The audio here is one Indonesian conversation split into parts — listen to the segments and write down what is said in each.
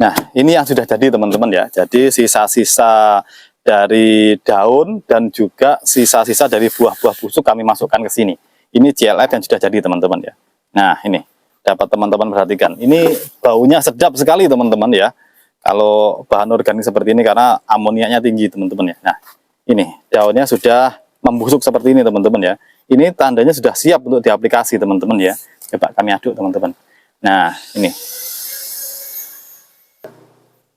Nah, ini yang sudah jadi teman-teman ya. Jadi sisa-sisa dari daun dan juga sisa-sisa dari buah-buah busuk kami masukkan ke sini. Ini CLF yang sudah jadi teman-teman ya. Nah, ini dapat teman-teman perhatikan. Ini baunya sedap sekali teman-teman ya. Kalau bahan organik seperti ini karena amoniaknya tinggi teman-teman ya. Nah, ini daunnya sudah membusuk seperti ini teman-teman ya. Ini tandanya sudah siap untuk diaplikasi teman-teman ya. Coba kami aduk teman-teman. Nah, ini.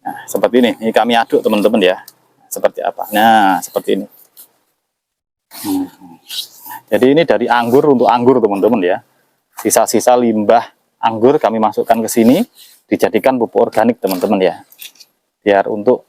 Nah, seperti ini kami aduk teman-teman ya. Seperti apa? Nah, seperti ini. Jadi ini dari anggur untuk anggur teman-teman ya. Sisa-sisa limbah anggur kami masukkan ke sini, dijadikan pupuk organik teman-teman ya. Biar untuk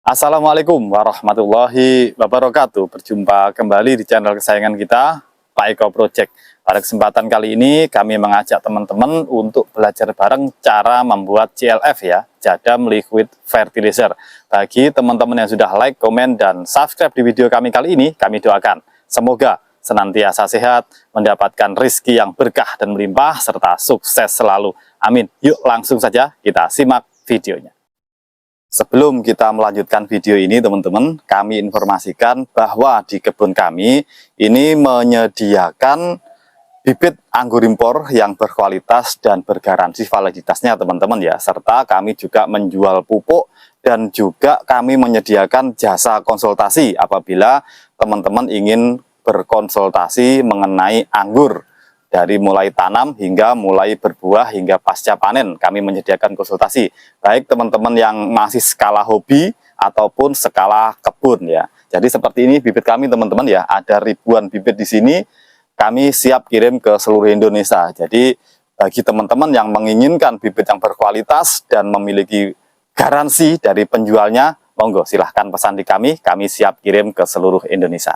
Assalamualaikum warahmatullahi wabarakatuh. Berjumpa kembali di channel kesayangan kita, Pak Eko Project. Pada kesempatan kali ini kami mengajak teman-teman untuk belajar bareng cara membuat CLF ya, Jadam Liquid Fertilizer. Bagi teman-teman yang sudah like, komen, dan subscribe di video kami kali ini, kami doakan semoga senantiasa sehat, mendapatkan rezeki yang berkah dan melimpah, serta sukses selalu. Amin. Yuk langsung saja kita simak videonya. Sebelum kita melanjutkan video ini teman-teman, kami informasikan bahwa di kebun kami ini menyediakan bibit anggur impor yang berkualitas dan bergaransi validitasnya teman-teman ya, serta kami juga menjual pupuk dan juga kami menyediakan jasa konsultasi apabila teman-teman ingin berkonsultasi mengenai anggur dari mulai tanam hingga mulai berbuah hingga pasca panen. Kami menyediakan konsultasi baik teman-teman yang masih skala hobi ataupun skala kebun ya. Jadi seperti ini bibit kami teman-teman ya, ada ribuan bibit di sini. Kami siap kirim ke seluruh Indonesia. Jadi bagi teman-teman yang menginginkan bibit yang berkualitas dan memiliki garansi dari penjualnya, monggo silahkan pesan di kami siap kirim ke seluruh Indonesia.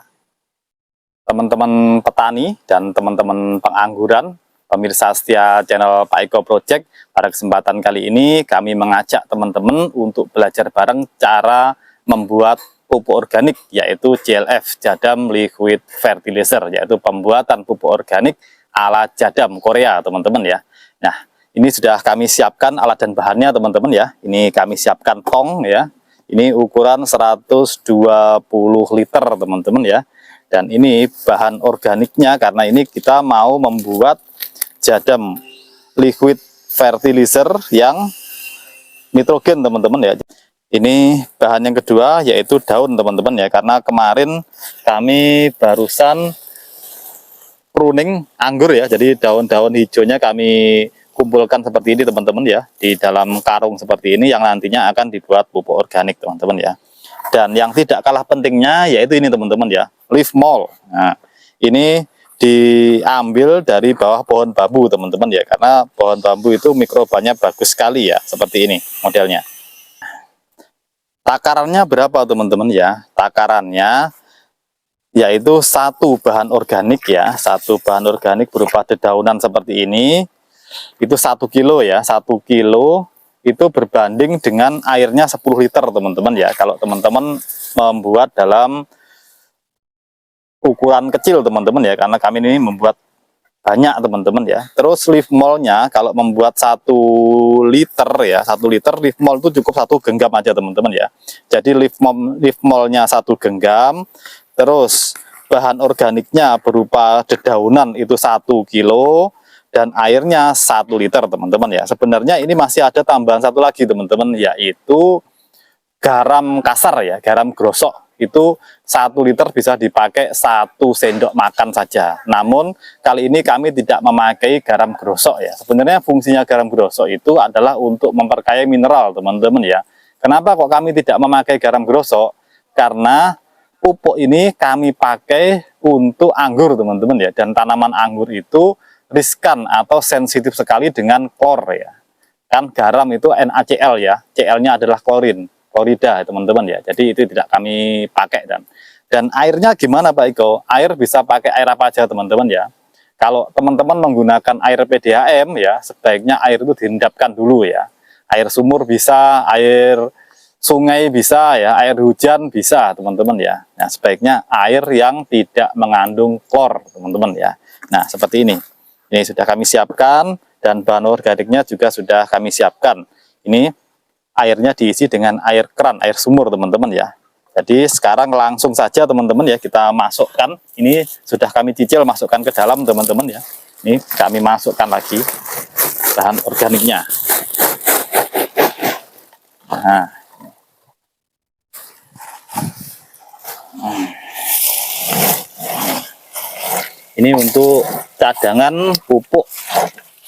Teman-teman petani dan teman-teman pengangguran, pemirsa setia channel Pak Eko Project, pada kesempatan kali ini kami mengajak teman-teman untuk belajar bareng cara membuat pupuk organik, yaitu CLF, Jadam Liquid Fertilizer, yaitu pembuatan pupuk organik ala Jadam Korea teman-teman ya. Nah, ini sudah kami siapkan alat dan bahannya teman-teman ya. Ini kami siapkan tong ya, ini ukuran 120 liter teman-teman ya. Dan ini bahan organiknya, karena ini kita mau membuat Jadam Liquid Fertilizer yang nitrogen teman-teman ya. Ini bahan yang kedua yaitu daun teman-teman ya, karena kemarin kami barusan pruning anggur ya, jadi daun-daun hijaunya kami kumpulkan seperti ini teman-teman ya, di dalam karung seperti ini yang nantinya akan dibuat pupuk organik teman-teman ya. Dan yang tidak kalah pentingnya yaitu ini teman-teman ya, leaf mold. Nah, ini diambil dari bawah pohon bambu teman-teman ya, karena pohon bambu itu mikrobanya bagus sekali ya, seperti ini modelnya. Takarannya berapa teman-teman ya? Takarannya yaitu satu bahan organik ya, satu bahan organik berupa dedaunan seperti ini, itu 1 kilo ya, 1 kilo itu berbanding dengan airnya 10 liter teman-teman ya. Kalau teman-teman membuat dalam ukuran kecil teman-teman ya, karena kami ini membuat banyak teman-teman ya. Terus leaf moldnya kalau membuat 1 liter ya, 1 liter leaf mold itu cukup 1 genggam aja teman-teman ya. Jadi leaf moldnya 1 genggam, terus bahan organiknya berupa dedaunan itu 1 kilo, dan airnya 1 liter teman-teman ya. Sebenarnya ini masih ada tambahan satu lagi teman-teman, yaitu garam kasar ya, garam grosok. Itu 1 liter bisa dipakai 1 sendok makan saja. Namun kali ini kami tidak memakai garam grosok ya. Sebenarnya fungsinya garam grosok itu adalah untuk memperkaya mineral teman-teman ya. Kenapa kok kami tidak memakai garam grosok? Karena pupuk ini kami pakai untuk anggur teman-teman ya. Dan tanaman anggur itu riskan atau sensitif sekali dengan klor ya. Kan garam itu NaCl ya, Cl-nya adalah klorin, klorida teman-teman ya. Jadi itu tidak kami pakai. Dan airnya gimana Pak Eko? Air bisa pakai air apa aja teman-teman ya. Kalau teman-teman menggunakan air PDAM ya, sebaiknya air itu diendapkan dulu ya. Air sumur bisa, air sungai bisa ya, air hujan bisa teman-teman ya. Nah, sebaiknya air yang tidak mengandung klor teman-teman ya. Nah, seperti ini. Ini sudah kami siapkan. Dan bahan organiknya juga sudah kami siapkan. Ini airnya diisi dengan air keran, air sumur teman-teman ya. Jadi sekarang langsung saja teman-teman ya, kita masukkan. Ini sudah kami cicil, masukkan ke dalam teman-teman ya. Ini kami masukkan lagi bahan organiknya. Nah, ini untuk cadangan pupuk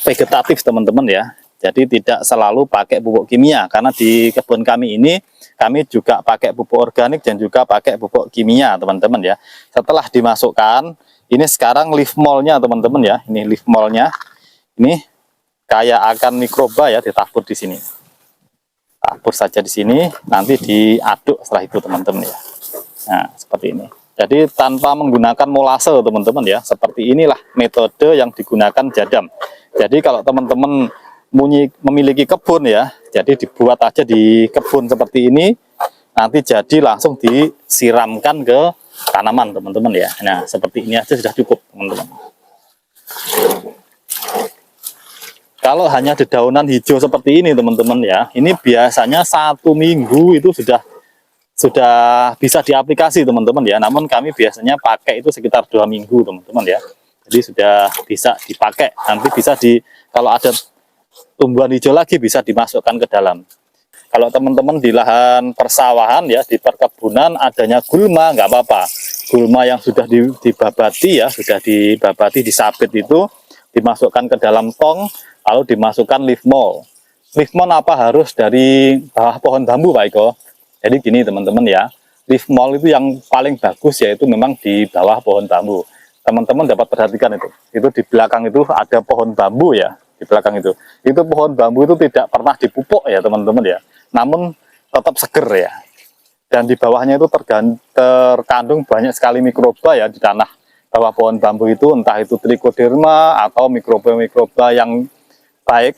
vegetatif teman-teman ya. Jadi tidak selalu pakai pupuk kimia, karena di kebun kami ini kami juga pakai pupuk organik dan juga pakai pupuk kimia teman-teman ya. Setelah dimasukkan, ini sekarang leaf moldnya teman-teman ya. Ini leaf moldnya, ini kayak akan mikroba ya, ditabur di sini. Tabur saja di sini, nanti diaduk setelah itu teman-teman ya. Nah seperti ini. Jadi tanpa menggunakan molase teman-teman ya. Seperti inilah metode yang digunakan Jadam. Jadi kalau teman-teman memiliki kebun ya, jadi dibuat aja di kebun seperti ini, nanti jadi langsung disiramkan ke tanaman teman-teman ya. Nah seperti ini aja sudah cukup teman-teman. Kalau hanya dedaunan hijau seperti ini teman-teman ya, ini biasanya 1 minggu itu sudah bisa diaplikasi teman-teman ya. Namun kami biasanya pakai itu sekitar 2 minggu teman-teman ya. Jadi sudah bisa dipakai. Nanti bisa kalau ada tumbuhan hijau lagi bisa dimasukkan ke dalam. Kalau teman-teman di lahan persawahan ya, di perkebunan adanya gulma, nggak apa-apa. Gulma yang sudah dibabati ya, sudah dibabati, disabit itu dimasukkan ke dalam tong, lalu dimasukkan leaf mold. Leaf mold apa harus dari bawah pohon bambu Pak Iko? Jadi gini teman-teman ya, leaf mold itu yang paling bagus yaitu memang di bawah pohon bambu. Teman-teman dapat perhatikan itu di belakang itu ada pohon bambu ya, di belakang itu pohon bambu itu tidak pernah dipupuk ya teman-teman ya, namun tetap seger ya. Dan di bawahnya itu terkandung banyak sekali mikroba ya, di tanah bawah pohon bambu itu, entah itu trichoderma atau mikroba-mikroba yang baik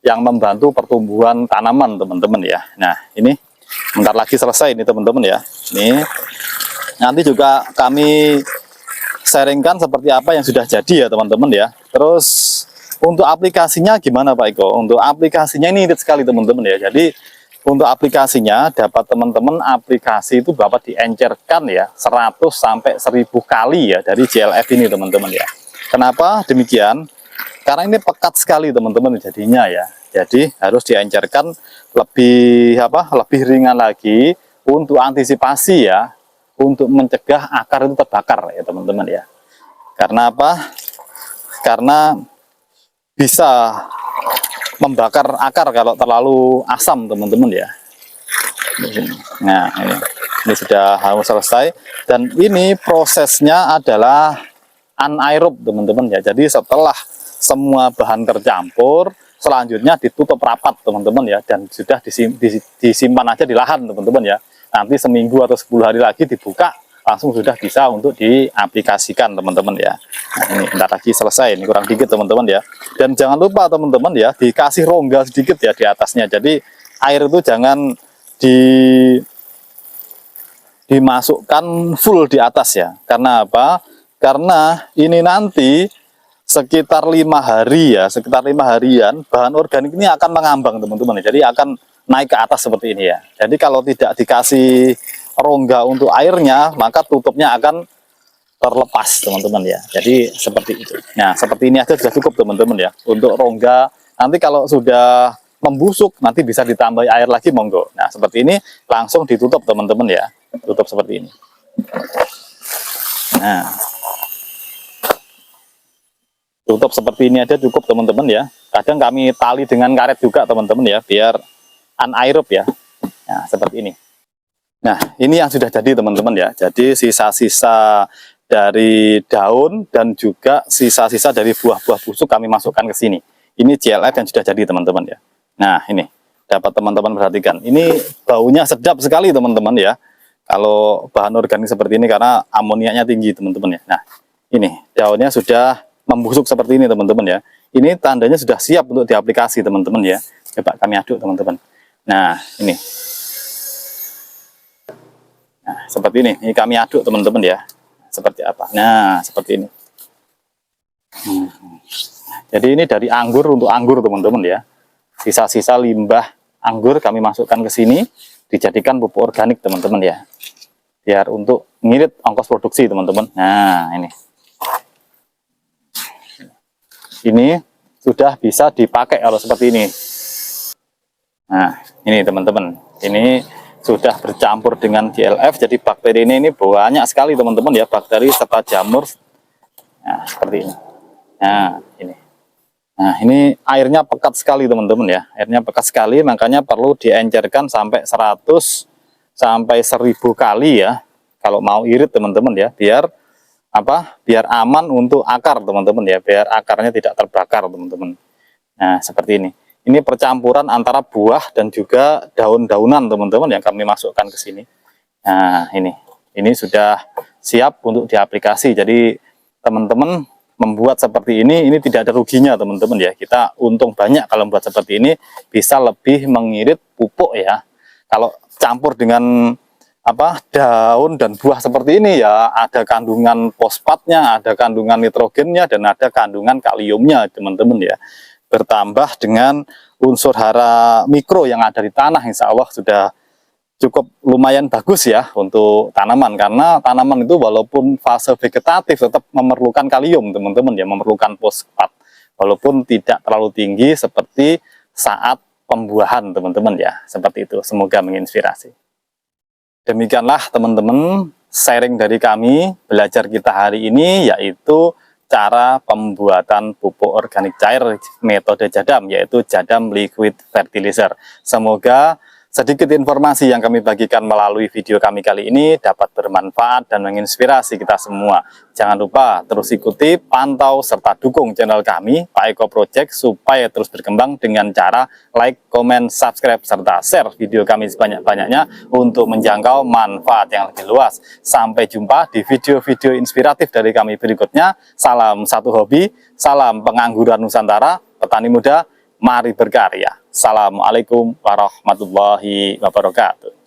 yang membantu pertumbuhan tanaman teman-teman ya. Nah ini bentar lagi selesai ini teman-teman ya. Ini nanti juga kami sharingkan seperti apa yang sudah jadi ya teman-teman ya. Terus untuk aplikasinya gimana Pak Iko? Untuk aplikasinya ini irit sekali teman-teman ya. Jadi untuk aplikasinya dapat teman-teman aplikasi itu dapat diencerkan ya 100 sampai 1000 kali ya dari JLF ini teman-teman ya. Kenapa demikian? Karena ini pekat sekali teman-teman jadinya ya. Jadi harus diencerkan lebih ringan lagi untuk antisipasi ya, untuk mencegah akar itu terbakar ya teman-teman ya. Karena apa? Karena bisa membakar akar kalau terlalu asam teman-teman ya. Nah ini sudah harus selesai, dan ini prosesnya adalah anaerob teman-teman ya. Jadi setelah semua bahan tercampur, selanjutnya ditutup rapat teman-teman ya, dan sudah disimpan aja di lahan teman-teman ya. Nanti seminggu atau 10 hari lagi dibuka, langsung sudah bisa untuk diaplikasikan teman-teman ya. Nah ini bentar lagi selesai, ini kurang dikit teman-teman ya. Dan jangan lupa teman-teman ya, dikasih rongga sedikit ya di atasnya. Jadi air itu jangan dimasukkan full di atas ya. Karena apa? Karena ini nanti sekitar 5 hari ya, sekitar 5 harian bahan organik ini akan mengambang teman-teman. Jadi akan naik ke atas seperti ini ya. Jadi kalau tidak dikasih rongga untuk airnya, maka tutupnya akan terlepas teman-teman ya. Jadi seperti itu. Nah seperti ini aja sudah cukup teman-teman ya untuk rongga. Nanti kalau sudah membusuk nanti bisa ditambah air lagi monggo. Nah seperti ini langsung ditutup teman-teman ya. Tutup seperti ini. Nah tutup seperti ini aja cukup teman-teman ya. Kadang kami tali dengan karet juga teman-teman ya, biar anaerob ya. Nah seperti ini. Nah ini yang sudah jadi teman-teman ya. Jadi sisa-sisa dari daun dan juga sisa-sisa dari buah-buah busuk kami masukkan ke sini. Ini JLF yang sudah jadi teman-teman ya. Nah ini dapat teman-teman perhatikan. Ini baunya sedap sekali teman-teman ya. Kalau bahan organik seperti ini karena amoniaknya tinggi teman-teman ya. Nah ini daunnya sudah membusuk seperti ini teman-teman ya. Ini tandanya sudah siap untuk diaplikasi teman-teman ya. Coba kami aduk teman-teman. Nah ini. Nah seperti ini kami aduk teman-teman ya. Seperti apa? Nah seperti ini. Jadi ini dari anggur untuk anggur teman-teman ya. Sisa-sisa limbah anggur kami masukkan ke sini, dijadikan pupuk organik teman-teman ya. Biar untuk ngirit ongkos produksi teman-teman. Nah ini sudah bisa dipakai kalau seperti ini. Nah ini teman-teman, ini sudah bercampur dengan GLF, jadi bakteri ini banyak sekali teman-teman ya, bakteri serta jamur. Nah seperti ini. Nah ini airnya pekat sekali teman-teman ya, airnya pekat sekali, makanya perlu diencerkan sampai 100 sampai 1000 kali ya kalau mau irit teman-teman ya, biar biar aman untuk akar teman-teman ya, biar akarnya tidak terbakar teman-teman. Nah seperti ini percampuran antara buah dan juga daun-daunan teman-teman yang kami masukkan ke sini. Nah ini sudah siap untuk diaplikasi, jadi teman-teman membuat seperti ini tidak ada ruginya teman-teman ya. Kita untung banyak kalau membuat seperti ini, bisa lebih mengirit pupuk ya. Kalau campur dengan daun dan buah seperti ini ya, ada kandungan fosfatnya, ada kandungan nitrogennya, dan ada kandungan kaliumnya teman-teman ya. Bertambah dengan unsur hara mikro yang ada di tanah, insya Allah sudah cukup lumayan bagus ya untuk tanaman, karena tanaman itu walaupun fase vegetatif tetap memerlukan kalium teman-teman ya, memerlukan fosfat walaupun tidak terlalu tinggi seperti saat pembuahan teman-teman ya. Seperti itu, semoga menginspirasi. Demikianlah teman-teman sharing dari kami belajar kita hari ini, yaitu cara pembuatan pupuk organik cair metode Jadam, yaitu Jadam Liquid Fertilizer. Semoga sedikit informasi yang kami bagikan melalui video kami kali ini dapat bermanfaat dan menginspirasi kita semua. Jangan lupa terus ikuti, pantau, serta dukung channel kami, Pak Eko Project, supaya terus berkembang dengan cara like, comment, subscribe, serta share video kami sebanyak-banyaknya untuk menjangkau manfaat yang lebih luas. Sampai jumpa di video-video inspiratif dari kami berikutnya. Salam satu hobi, salam pengangguran Nusantara, petani muda, mari berkarya. Assalamualaikum warahmatullahi wabarakatuh.